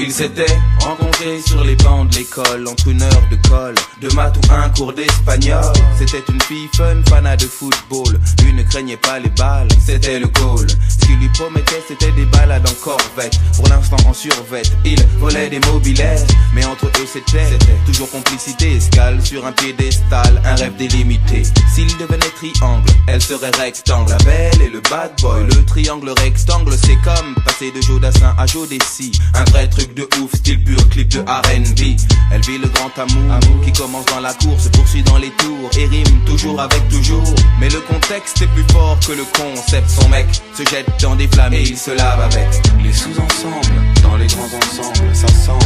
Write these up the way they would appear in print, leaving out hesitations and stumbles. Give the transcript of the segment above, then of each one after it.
Ils s'étaient rencontrés sur les bancs de l'école, entre une heure de colle, de maths ou un cours d'espagnol. C'était une fille fun, fanat de football. Lui ne craignait pas les balles, c'était le goal. Ce qu'il lui promettait, c'était des balades en corvette. Pour l'instant en survette, il volait des mobilettes. Mais entre eux c'était toujours complicité. Escale sur un piédestal, un rêve délimité. S'il devenait triangle, elle serait rectangle. La belle et le bad boy, le triangle rectangle. C'est comme passer de Jodassin à Jodeci. Un vrai truc de ouf, style pur clip de R&B. Elle vit le grand amour qui commence dans la cour, se poursuit dans les tours et rime toujours avec toujours. Mais le contexte est plus fort que le concept. Son mec se jette dans des flammes et il se lave avec. Les sous-ensembles, dans les grands ensembles, ça semble.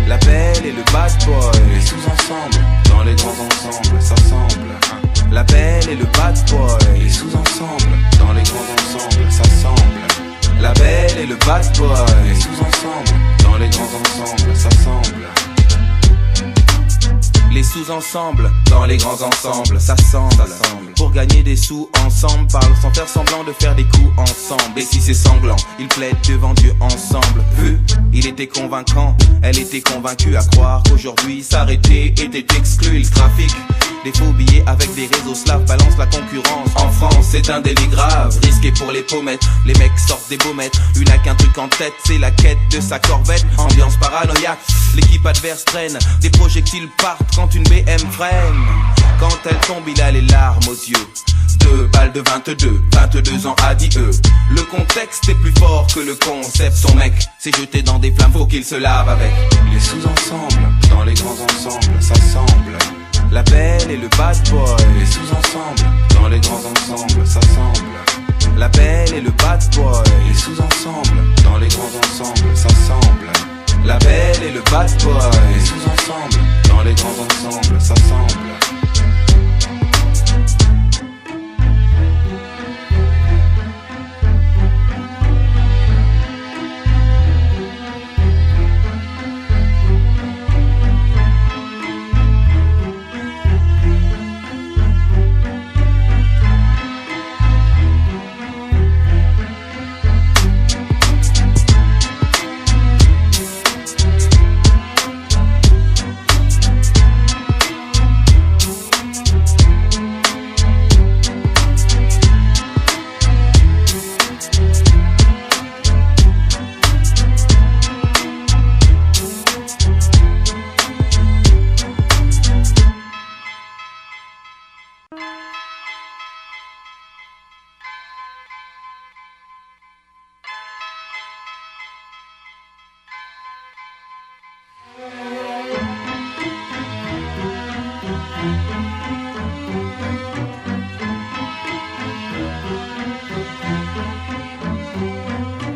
La belle et le bad boy. Les sous-ensembles, dans les grands ensembles, ça semble. La belle et le bad boy. Les sous-ensembles, dans les grands ensembles, ça semble. La belle et le bad boy. Les sous-ensembles, dans les grands ensembles, ça semble. Les sous-ensembles, dans les grands ensembles, ça semble. Pour gagner des sous ensemble, parle sans faire semblant de faire des coups ensemble. Et si c'est sanglant, ils plaident devant Dieu ensemble. Il était convaincant, elle était convaincue à croire qu'aujourd'hui s'arrêter était exclu. Il trafique des faux billets avec des réseaux slaves, balance la concurrence. En France, c'est un délit grave, risqué pour les pommettes. Les mecs sortent des baumettes, lui n'a qu'un truc en tête, c'est la quête de sa corvette. Ambiance paranoïaque, l'équipe adverse traîne, des projectiles partent quand une BM freine. Quand elle tombe, il a les larmes aux yeux. 2 balles de 22 ans a dit eux. Le contexte est plus fort que le concept. Son mec s'est jeté dans des flammes, faut qu'il se lave avec. Les sous-ensembles, dans les grands ensembles, ça semble. La belle et le bad boy. Les sous-ensembles, dans les grands ensembles, ça semble. La belle et le bad boy. Les sous-ensembles, dans les grands ensembles, ça semble. La belle et le bad boy. Les sous-ensembles, dans les grands ensembles, ça semble.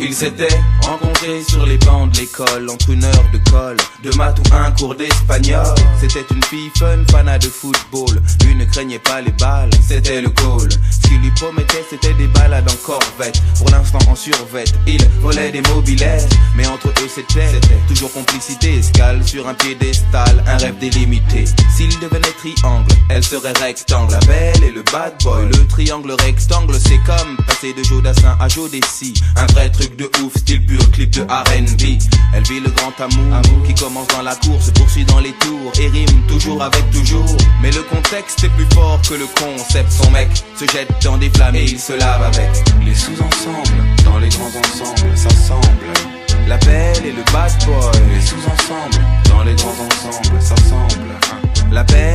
Ils s'étaient rencontrés sur les bancs de l'école, entre une heure de colle, de maths ou un cours d'espagnol. C'était une fille fun, fanat de football. Lui ne craignait pas les balles, c'était le goal. Ce qu'il lui promettait, c'était des balades en corvette. Pour l'instant en survette, il volait des mobilettes. Mais entre eux c'était toujours complicité. Escale sur un piédestal, un rêve délimité. S'il devenait triangle, elle serait rectangle. La belle et le bad boy, le triangle rectangle. C'est comme passer de Jodassin à Jodeci. Un vrai truc de ouf, style pur clip de R&B. Elle vit le grand amour qui commence dans la cour, se poursuit dans les tours et rime toujours avec toujours. Mais le contexte est plus fort que le concept. Son mec se jette dans des flammes et il se lave avec. Les sous-ensembles, dans les grands ensembles, ça semble. La belle et le bad boy. Les sous-ensembles, dans les grands ensembles, ça semble. La belle